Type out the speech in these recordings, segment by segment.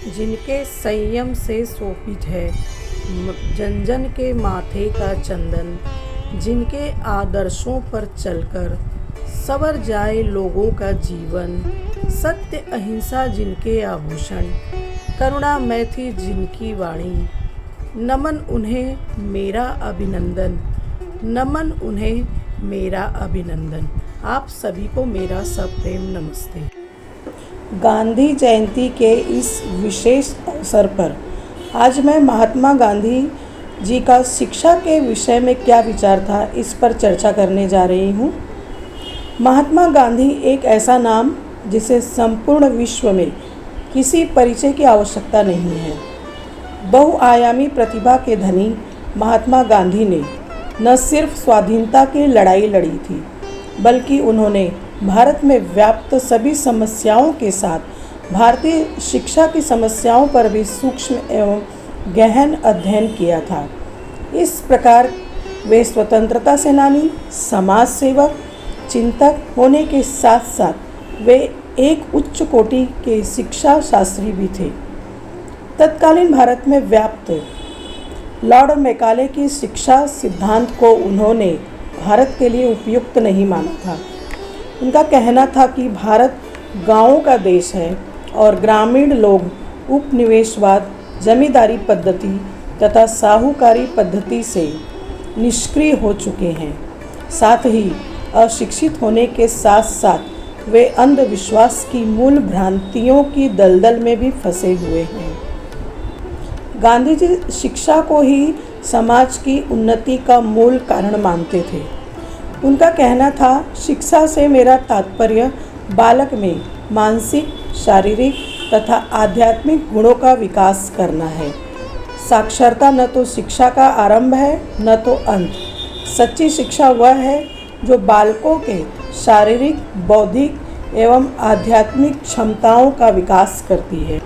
जिनके संयम से शोभित है जन जन के माथे का चंदन, जिनके आदर्शों पर चलकर संवर जाए लोगों का जीवन, सत्य अहिंसा जिनके आभूषण, करुणामय थी जिनकी वाणी। नमन उन्हें मेरा अभिनंदन, नमन उन्हें मेरा अभिनंदन। आप सभी को मेरा सप्रेम नमस्ते। गांधी जयंती के इस विशेष अवसर पर आज मैं महात्मा गांधी जी का शिक्षा के विषय में क्या विचार था, इस पर चर्चा करने जा रही हूँ। महात्मा गांधी एक ऐसा नाम जिसे संपूर्ण विश्व में किसी परिचय की आवश्यकता नहीं है। बहुआयामी प्रतिभा के धनी महात्मा गांधी ने न सिर्फ स्वाधीनता की लड़ाई लड़ी थी, बल्कि उन्होंने भारत में व्याप्त सभी समस्याओं के साथ भारतीय शिक्षा की समस्याओं पर भी सूक्ष्म एवं गहन अध्ययन किया था। इस प्रकार वे स्वतंत्रता सेनानी, समाज सेवक, चिंतक होने के साथ साथ वे एक उच्च कोटि के शिक्षा शास्त्री भी थे। तत्कालीन भारत में व्याप्त लॉर्ड मैकाले की शिक्षा सिद्धांत को उन्होंने भारत के लिए उपयुक्त नहीं माना था। उनका कहना था कि भारत गांवों का देश है और ग्रामीण लोग उपनिवेशवाद, जमींदारी पद्धति तथा साहूकारी पद्धति से निष्क्रिय हो चुके हैं। साथ ही अशिक्षित होने के साथ साथ वे अंधविश्वास की मूल भ्रांतियों की दलदल में भी फंसे हुए हैं। गांधी जी शिक्षा को ही समाज की उन्नति का मूल कारण मानते थे। उनका कहना था, शिक्षा से मेरा तात्पर्य बालक में मानसिक, शारीरिक तथा आध्यात्मिक गुणों का विकास करना है। साक्षरता न तो शिक्षा का आरंभ है न तो अंत। सच्ची शिक्षा वह है जो बालकों के शारीरिक, बौद्धिक एवं आध्यात्मिक क्षमताओं का विकास करती है।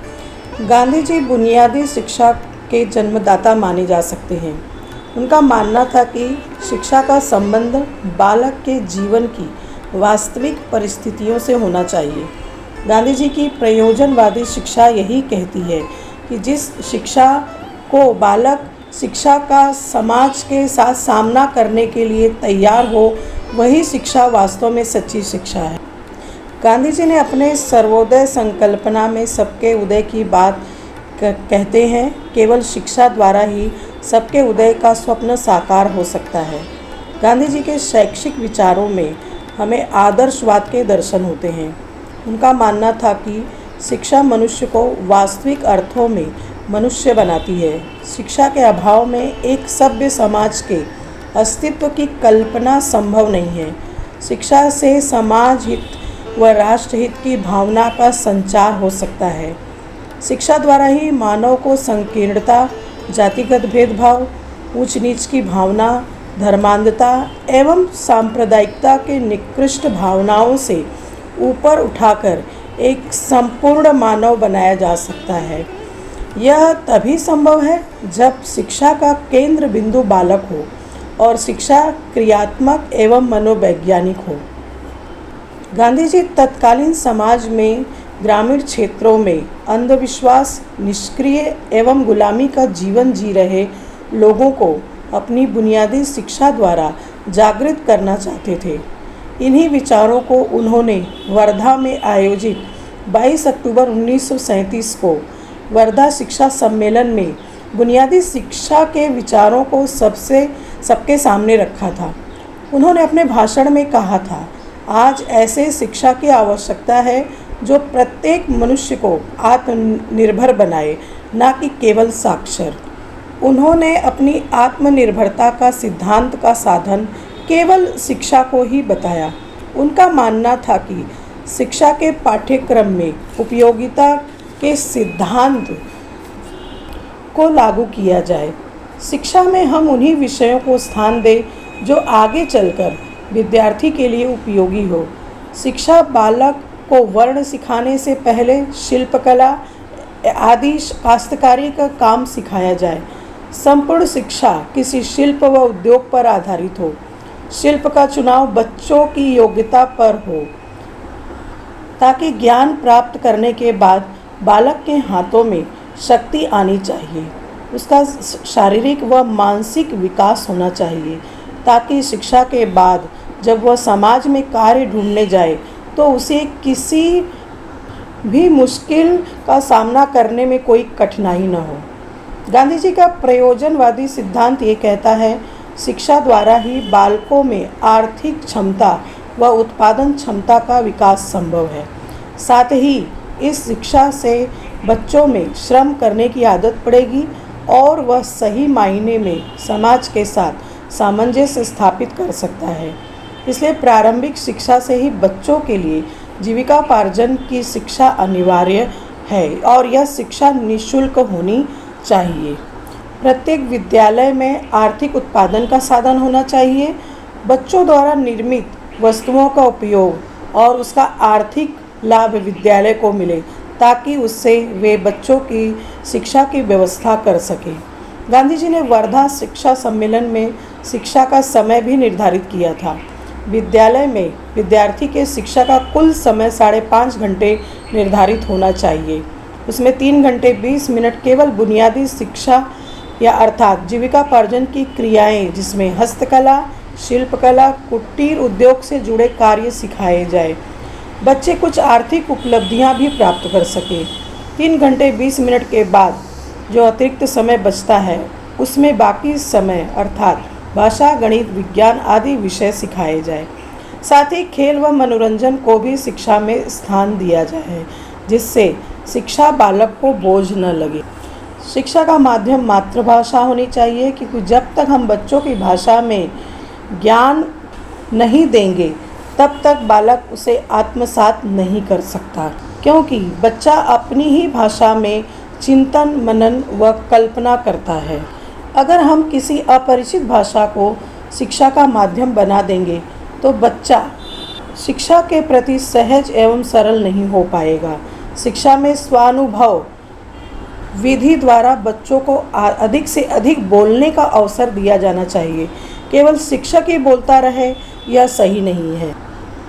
गांधी जी बुनियादी शिक्षा के जन्मदाता माने जा सकते हैं। उनका मानना था कि शिक्षा का संबंध बालक के जीवन की वास्तविक परिस्थितियों से होना चाहिए। गांधी जी की प्रयोजनवादी शिक्षा यही कहती है कि जिस शिक्षा को बालक शिक्षा का समाज के साथ सामना करने के लिए तैयार हो, वही शिक्षा वास्तव में सच्ची शिक्षा है। गांधी जी ने अपने सर्वोदय संकल्पना में सबके उदय की बात कहते हैं। केवल शिक्षा द्वारा ही सबके उदय का स्वप्न साकार हो सकता है। गांधी जी के शैक्षिक विचारों में हमें आदर्शवाद के दर्शन होते हैं। उनका मानना था कि शिक्षा मनुष्य को वास्तविक अर्थों में मनुष्य बनाती है। शिक्षा के अभाव में एक सभ्य समाज के अस्तित्व की कल्पना संभव नहीं है। शिक्षा से समाज हित व राष्ट्र हित की भावना का संचार हो सकता है। शिक्षा द्वारा ही मानव को संकीर्णता, जातिगत भेदभाव, ऊंच नीच की भावना, धर्मांधता एवं सांप्रदायिकता के निकृष्ट भावनाओं से ऊपर उठाकर एक संपूर्ण मानव बनाया जा सकता है। यह तभी संभव है जब शिक्षा का केंद्र बिंदु बालक हो और शिक्षा क्रियात्मक एवं मनोवैज्ञानिक हो। गांधी जी तत्कालीन समाज में ग्रामीण क्षेत्रों में अंधविश्वास, निष्क्रिय एवं गुलामी का जीवन जी रहे लोगों को अपनी बुनियादी शिक्षा द्वारा जागृत करना चाहते थे। इन्हीं विचारों को उन्होंने वर्धा में आयोजित 22 अक्टूबर 1937 को वर्धा शिक्षा सम्मेलन में बुनियादी शिक्षा के विचारों को सबके सामने रखा था। उन्होंने अपने भाषण में कहा था, आज ऐसे शिक्षा की आवश्यकता है जो प्रत्येक मनुष्य को आत्मनिर्भर बनाए, न कि केवल साक्षर। उन्होंने अपनी आत्मनिर्भरता का सिद्धांत का साधन केवल शिक्षा को ही बताया। उनका मानना था कि शिक्षा के पाठ्यक्रम में उपयोगिता के सिद्धांत को लागू किया जाए। शिक्षा में हम उन्हीं विषयों को स्थान दें जो आगे चलकर विद्यार्थी के लिए उपयोगी हो। शिक्षा बालक को वर्ण सिखाने से पहले शिल्पकला आदि काश्तकारी का काम सिखाया जाए। संपूर्ण शिक्षा किसी शिल्प व उद्योग पर आधारित हो। शिल्प का चुनाव बच्चों की योग्यता पर हो, ताकि ज्ञान प्राप्त करने के बाद बालक के हाथों में शक्ति आनी चाहिए, उसका शारीरिक व मानसिक विकास होना चाहिए, ताकि शिक्षा के बाद जब वह समाज में कार्य ढूंढने जाए तो उसे किसी भी मुश्किल का सामना करने में कोई कठिनाई न हो। गांधी जी का प्रयोजनवादी सिद्धांत ये कहता है, शिक्षा द्वारा ही बालकों में आर्थिक क्षमता व उत्पादन क्षमता का विकास संभव है। साथ ही इस शिक्षा से बच्चों में श्रम करने की आदत पड़ेगी और वह सही मायने में समाज के साथ सामंजस्य स्थापित कर सकता है। इसलिए प्रारंभिक शिक्षा से ही बच्चों के लिए जीविकापार्जन की शिक्षा अनिवार्य है और यह शिक्षा निःशुल्क होनी चाहिए। प्रत्येक विद्यालय में आर्थिक उत्पादन का साधन होना चाहिए। बच्चों द्वारा निर्मित वस्तुओं का उपयोग और उसका आर्थिक लाभ विद्यालय को मिले, ताकि उससे वे बच्चों की शिक्षा की व्यवस्था कर सकें। गांधी जी ने वर्धा शिक्षा सम्मेलन में शिक्षा का समय भी निर्धारित किया था। विद्यालय में विद्यार्थी के शिक्षा का कुल समय 5.5 घंटे निर्धारित होना चाहिए। उसमें 3 घंटे 20 मिनट केवल बुनियादी शिक्षा या अर्थात जीविकापार्जन की क्रियाएं, जिसमें हस्तकला, शिल्पकला, कुटीर उद्योग से जुड़े कार्य सिखाए जाए, बच्चे कुछ आर्थिक उपलब्धियां भी प्राप्त कर सके। 3 घंटे 20 मिनट के बाद जो अतिरिक्त समय बचता है, उसमें बाकी समय अर्थात भाषा, गणित, विज्ञान आदि विषय सिखाए जाए। साथ ही खेल व मनोरंजन को भी शिक्षा में स्थान दिया जाए, जिससे शिक्षा बालक को बोझ न लगे। शिक्षा का माध्यम मातृभाषा होनी चाहिए, क्योंकि जब तक हम बच्चों की भाषा में ज्ञान नहीं देंगे तब तक बालक उसे आत्मसात नहीं कर सकता, क्योंकि बच्चा अपनी ही भाषा में चिंतन, मनन व कल्पना करता है। अगर हम किसी अपरिचित भाषा को शिक्षा का माध्यम बना देंगे तो बच्चा शिक्षा के प्रति सहज एवं सरल नहीं हो पाएगा। शिक्षा में स्वानुभव विधि द्वारा बच्चों को अधिक से अधिक बोलने का अवसर दिया जाना चाहिए। केवल शिक्षक ही बोलता रहे यह सही नहीं है।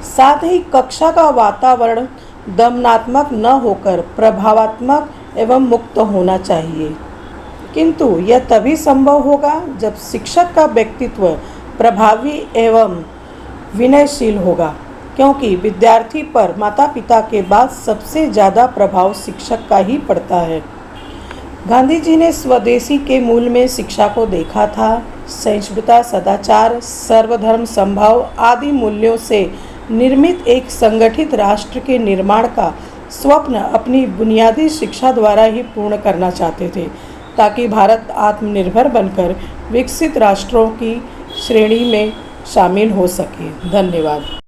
साथ ही कक्षा का वातावरण दमनात्मक न होकर प्रभावात्मक एवं मुक्त होना चाहिए, किंतु यह तभी संभव होगा जब शिक्षक का व्यक्तित्व प्रभावी एवं विनयशील होगा, क्योंकि विद्यार्थी पर माता पिता के बाद सबसे ज़्यादा प्रभाव शिक्षक का ही पड़ता है। गांधी जी ने स्वदेशी के मूल में शिक्षा को देखा था। सहिष्णुता, सदाचार, सर्वधर्म समभाव आदि मूल्यों से निर्मित एक संगठित राष्ट्र के निर्माण का स्वप्न अपनी बुनियादी शिक्षा द्वारा ही पूर्ण करना चाहते थे, ताकि भारत आत्मनिर्भर बनकर विकसित राष्ट्रों की श्रेणी में शामिल हो सके। धन्यवाद।